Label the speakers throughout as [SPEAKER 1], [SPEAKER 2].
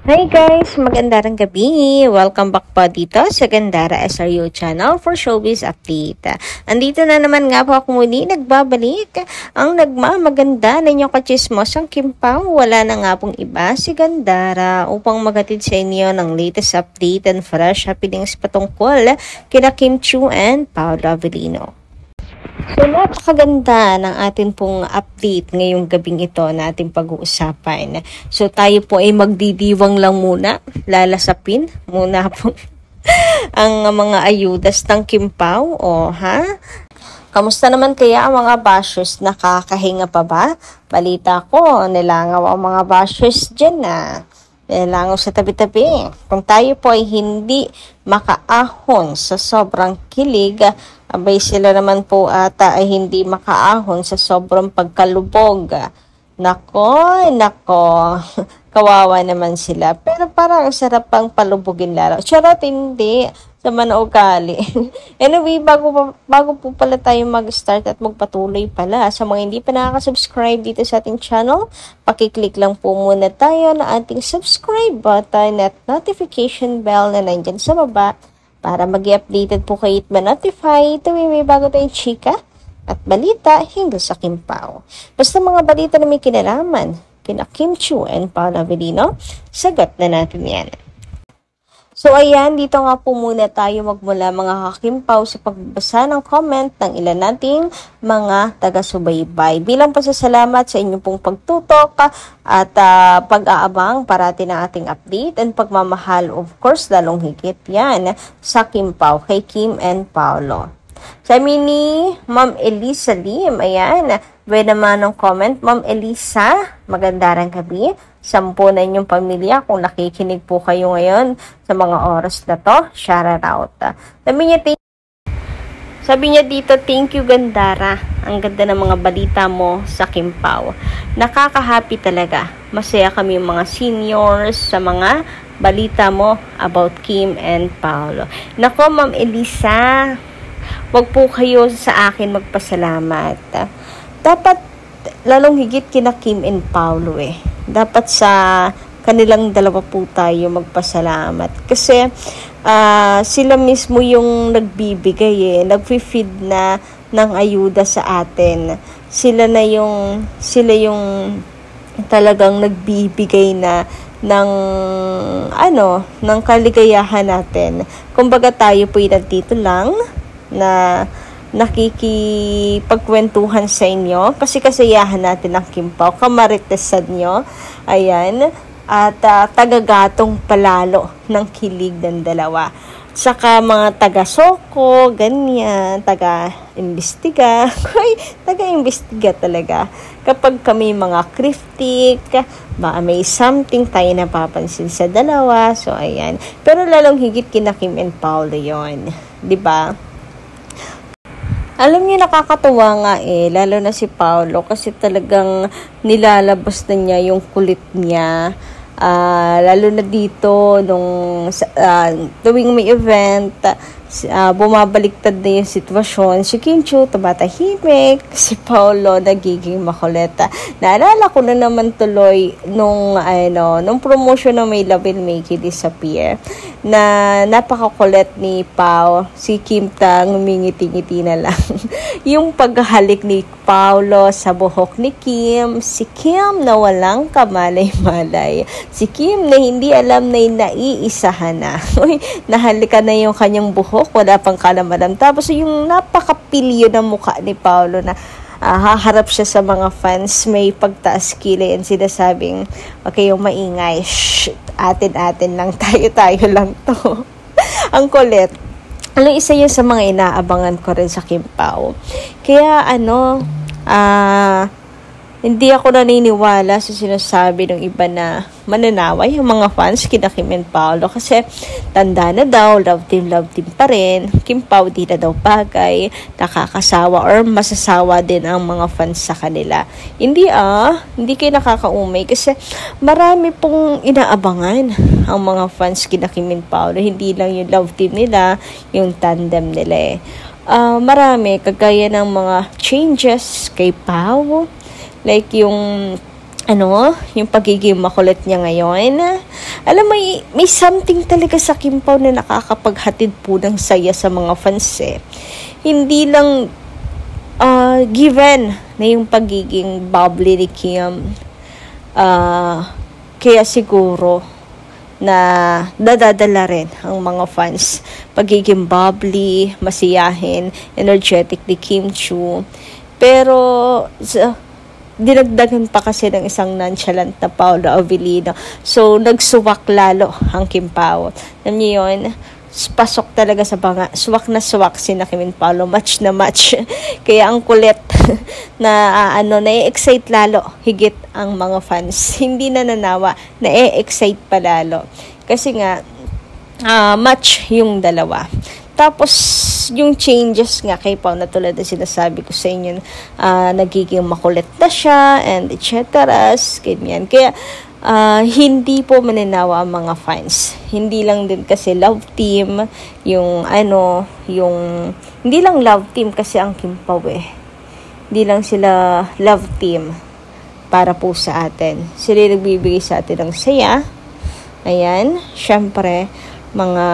[SPEAKER 1] Hi guys! Magandang gabi! Welcome back po dito sa Gandara SRU channel for Showbiz Update. Andito na naman nga po ako muli nagbabalik ang nagmamaganda na inyong kachismosang Kim Pao. Wala na nga pong iba si Gandara upang magatid sa inyo ng latest update and fresh happenings patungkol kina Kim Chiu and Paolo Avellino. So, napakaganda ng atin pong update ngayong gabing ito na ating pag-uusapan. So, tayo po ay magdidiwang lang muna, lalasapin muna po ang mga ayudas ng Kim Pao. Kamusta naman kaya ang mga bashers? Nakakahinga pa ba? Balita ko, nilangaw ang mga bashers dyan na. Nilangaw sa tabi-tabi. Kung tayo po ay hindi makaahon sa sobrang kilig, abay sila naman po ata ay hindi makaahon sa sobrang pagkalubog. Nako, kawawa naman sila. Pero parang sarap pang palubugin lalo. Charot, hindi. Sa manaugali. Anyway, bago po pala tayo mag-start at magpatuloy pala, sa mga hindi pa nakaka-subscribe dito sa ating channel, pakiclick lang po muna tayo na ating subscribe button at notification bell na nandyan sa baba para mag-i-updated po kayo at ma-notify tuwing may bago tayong chika at balita hinggil sa Kim Pao. Basta mga balita na may kinalaman kina Kim Chiu and Paolo Avellino, sagot na natin yan. So ayan, dito nga po muna tayo magmula mga ka-Kim Pao sa pagbasa ng comment ng ilan nating mga taga-subaybay. Bilang pasasalamat sa inyong pong pagtutok at pag-aabang parati ng ating update and pagmamahal, of course, lalong higit yan sa Kim Pao, kay Kim and Paolo. Sabi ni Ma'am Elisa Lim, ayan, may naman ng comment, Ma'am Elisa, magandang gabi. Sampo na inyong pamilya kung nakikinig po kayo ngayon sa mga oras na to. Shout out. Sabi niya dito, thank you Gandara. Ang ganda ng mga balita mo sa Kim Pao. Nakaka-happy talaga. Masaya kami mga seniors sa mga balita mo about Kim and Paolo. Nako Ma'am Elisa, wag po kayo sa akin magpasalamat. Dapat lalong higit kina Kim and Paolo Dapat sa kanilang dalawa po tayo magpasalamat. Kasi sila mismo yung nagbibigay nagfi-feed na ng ayuda sa atin. Sila yung talagang nagbibigay na ng kaligayahan natin. Kumbaga tayo po nandito lang na nakikipagkwentuhan sa inyo kasi kasiyahan natin ang Kim Pao, kamaritesan nyo, ayan, at tagagatong palalo ng kilig ng dalawa. Saka mga taga-soko, ganyan, taga-imbestiga, taga-imbestiga talaga. Kapag kami mga cryptic, may something tayo napapansin sa dalawa, so ayan. Pero lalong higit kina Kim and Paolo yon, di ba? Alam niyo, nakakatuwa nga lalo na si Paolo kasi talagang nilalabas na niya yung kulit niya. Lalo na dito nung tuwing may event, bumabaliktad na yung sitwasyon. Si Kim Chiu tumatahimik, si Paolo nagiging makulit. Naalala ko na naman tuloy nung promotion ng May Love Will Make You Disappear na napakakulit ni Pao. Si Kim ngumingiti-ngiti na lang. Yung paghahalik ni Paolo sa buhok ni Kim, si Kim na walang kamalay-malay. Si Kim na hindi alam na naiisahan na. Nahalikan na yung kanyang buhok, wala pang kalamalam. Tapos yung napakapilyo ng mukha ni Paolo na haharap siya sa mga fans, may pagtaas kilay and sinasabing, okay, yung maingay, shh, atin-atin lang, tayo lang to. Ang kulit. Isa yun sa mga inaabangan ko rin sa Kim Pao. Kaya hindi ako naniniwala sa sinasabi ng iba na mananaway yung mga fans kina Kim and Paolo kasi tanda na daw, love team pa rin. Kim Pao di na daw bagay, nakakasawa or masasawa din ang mga fans sa kanila. Hindi kayo nakakaumay kasi marami pong inaabangan ang mga fans kina Kim and Paolo. Hindi lang yung love team nila, yung tandem nila marami, kagaya ng mga changes kay Pao. Like yung yung pagiging makulit niya ngayon. Alam, may something talaga sa Kim Pao na nakakapaghatid po ng saya sa mga fans eh. Hindi lang given na yung pagiging bubbly ni Kim. Kaya siguro na dadadala rin ang mga fans. Pagiging bubbly, masiyahin, energetic ni Kim Chiu. Pero dinagdagan pa kasi ng isang nonchalant na Paolo Avellino. So, nagsuwak lalo ang Kim Pao. Alam niyo yun? Pasok talaga sa banga. Suwak na suwak si na Kim and Paolo. Match na match. Kaya ang kulit na na-excite lalo higit ang mga fans. Hindi na nanawa. Na-excite pa lalo. Kasi nga, match yung dalawa. Tapos, yung changes nga kay Pao na tulad na sinasabi ko sa inyo, nagiging makulit na siya, and etc. Ganyan. Kaya, hindi po mananawa ang mga fans. Hindi lang din kasi love team, hindi lang love team kasi ang Kim Pao eh. Hindi lang sila love team para po sa atin. Sila nagbibigay sa atin ng saya. Ayan, syempre, mga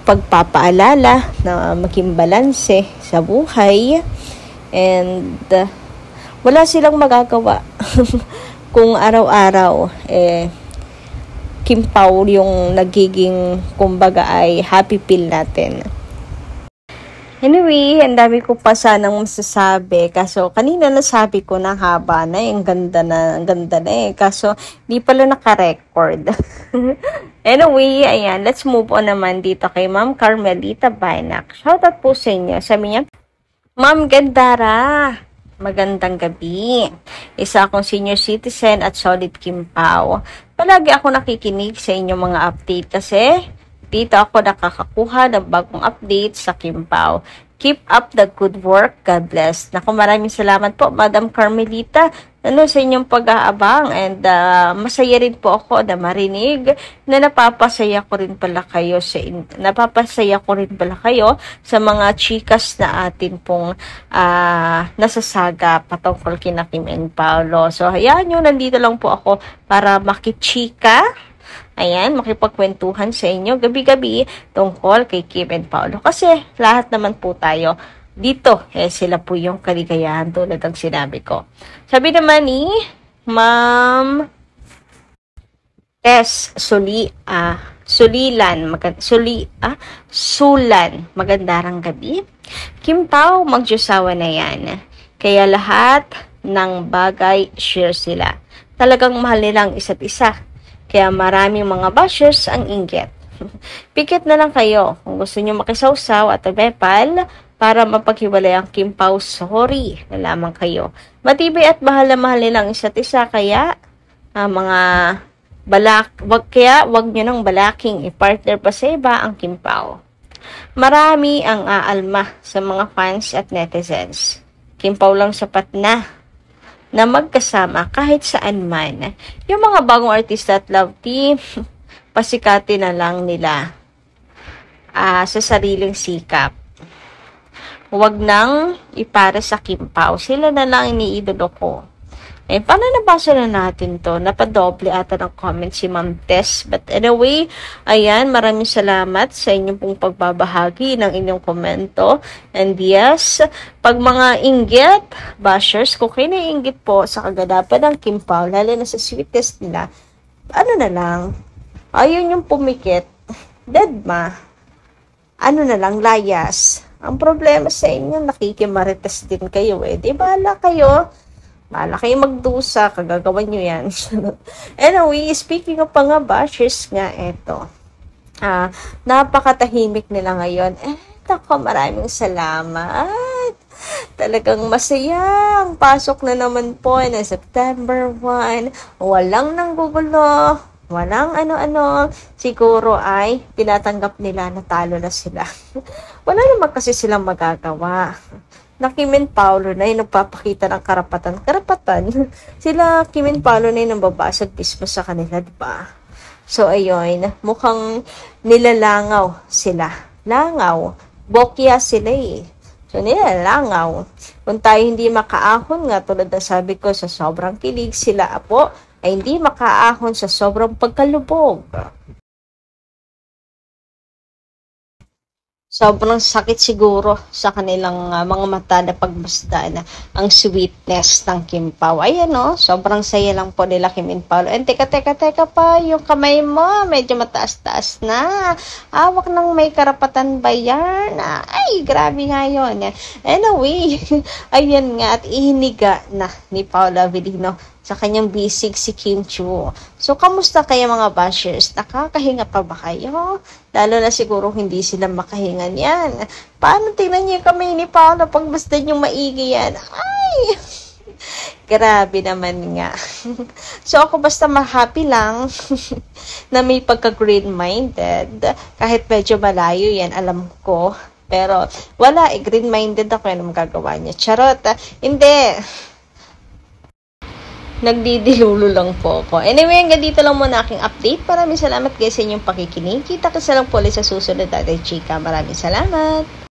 [SPEAKER 1] pagpapaalala na maging balanse sa buhay, and wala silang magagawa kung araw-araw Kim Pao yung nagiging kumbaga ay happy pill natin. Anyway, ang dami ko pa sanang masasabi. Kaso, kanina nasabi ko na haba na, ang ganda na Kaso, di pala naka-record. Anyway, ayan, let's move on naman dito kay Ma'am Carmelita Bainak. Shoutout po sa inyo. Sabi niya, Ma'am Gandara, magandang gabi. Isa akong senior citizen at solid Kim Pao. Palagi ako nakikinig sa inyong mga update kasi dito ako nakakakuha ng bagong update sa Kim Pao. Keep up the good work. God bless. Naku, maraming salamat po, Madam Carmelita, sa inyong pag-aabang. And masaya rin po ako na marinig na napapasaya ko rin pala kayo sa mga chikas na atin pong nasasaga patungkol kina Kim and Paolo. So, hayaan nyo, nandito lang po ako para makichika. Ayan, makipagkwentuhan sa inyo gabi-gabi tungkol kay Kim and Paolo. Kasi lahat naman po tayo dito, sila po yung kaligayahan tulad ng sinabi ko. Sabi naman ni Ma'am Tess Sulan, magandarang gabi. Kim Pao, magjusawa na yan. Kaya lahat ng bagay share sila. Talagang mahal nilang isa't isa. Kaya maraming mga bashers ang inggit. Pikit na lang kayo kung gusto nyo makisawsaw at tabepal para mapaghiwalay ang Kim Pao. Sorry na lamang kayo. Matibay at mahal na mahal nilang isa't isa. Kaya wag nyo nang balaking i-partner pa sa iba ang Kim Pao. Marami ang aalma sa mga fans at netizens. Kim Pao lang sapat na magkasama kahit saan man. Yung mga bagong artista at love team, pasikatin na lang nila sa sariling sikap. Huwag nang ipara sa Kim Pao. Sila na lang iniidolo ko. Paano nabasa na natin to? Napadoble ata ng comment si Ma'am Tess. But anyway, ayan, maraming salamat sa inyong pong pagbabahagi ng inyong komento. And yes, pag mga inggit, bashers, kung kayo naiinggit po sa kaganapan ng Kim Pao, lalo na sa sweetest nila, ano na lang, ayun yung pumikit, deadma, layas. Ang problema sa inyo, nakikimarites din kayo Di bahala kayo. Bahala kayo magdusa, kagagawan nyo yan. Anyway, speaking of mga bashers nga, eto. Napakatahimik nila ngayon. Maraming salamat. Talagang masaya. Ang pasok na naman po na September 1. Walang nanggugulo. Walang ano-ano. Siguro ay tinatanggap nila na talo na sila. Wala naman kasi silang magagawa. Na Kim and Paolo na yung nagpapakita ng karapatan. Sila, Kim and Paolo na yung nambabasag mismo sa kanila, diba? So, ayun, mukhang nilalangaw sila. Langaw. Bokya sila So, nilalangaw. Kung tayo hindi makaahon nga, tulad na sabi ko, sa sobrang kilig sila, apo, ay hindi makaahon sa sobrang pagkalubog. Sobrang sakit siguro sa kanilang mga mata na pagmasdan ang sweetness ng Kim Pao. Ayan o, sobrang saya lang po nila Kim and Paolo. And teka pa, yung kamay mo, medyo mataas-taas na. Awak ng may karapatan ba yan? Ay, grabe nga yun. Anyway, ayan nga at ihiniga na ni Paolo Avellino sa kanyang bisig si Kim Chiu. So, kamusta kaya mga bashers? Nakakahinga pa ba kayo? Lalo na siguro hindi sila makahinga niyan. Paano tingnan niyo kami ni Paolo pag basta yung maigi yan? Ay! Grabe naman nga. So, ako basta ma-happy lang na may pagka-green-minded. Kahit medyo malayo yan, alam ko. Pero, wala green-minded ako yan ang magagawa niya. Charot. Hindi. Nagdidilulo lang po ako. Anyway, hanggang dito lang muna aking update. Maraming salamat guys sa inyong pakikinig. Kita ka sa lang po ulit sa susunod natin, chika. Maraming salamat.